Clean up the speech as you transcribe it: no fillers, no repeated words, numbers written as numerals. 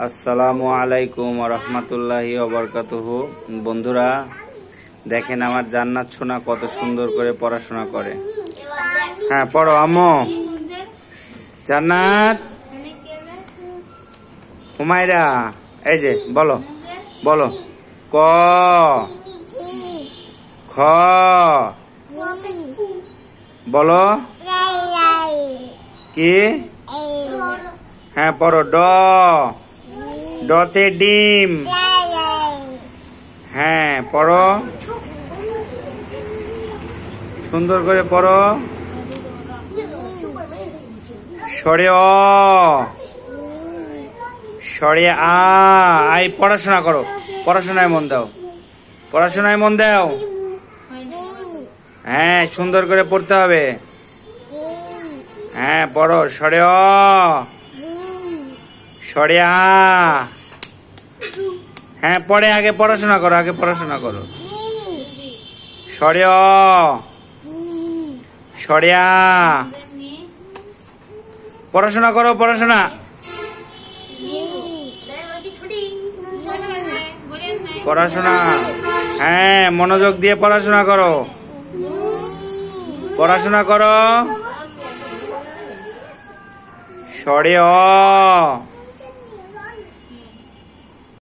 আসসালামু আলাইকুম ওয়া রাহমাতুল্লাহি ওয়া বারাকাতুহু। বন্ধুরা দেখেন আমার জান্নাত সোনা কত সুন্দর করে পড়াশোনা করে। হ্যাঁ পড়ো আম্মু। জান্নাত, হুমায়রা, এই যে বলো বলো। ক খ বলো। কি? হ্যাঁ পড়ো। ড ডতে ডিম। হ্যাঁ পড়ো, সুন্দর করে পড়ো। সরে অ, সরে আ। আই পড়াশোনা করো, পড়াশোনায় মন দাও, পড়াশোনায় মন দাও। হ্যাঁ সুন্দর করে পড়তে হবে। হ্যাঁ পড়ো। সরে অ, সরে আ। হ্যাঁ পড়ে আগে পড়াশোনা করো, আগে পড়াশোনা করো। সরে অ, সরে আ। পড়াশোনা করো, পড়াশোনা। পড়াশোনা, হ্যাঁ মনোযোগ দিয়ে পড়াশোনা করো, পড়াশোনা করো। সরে অ।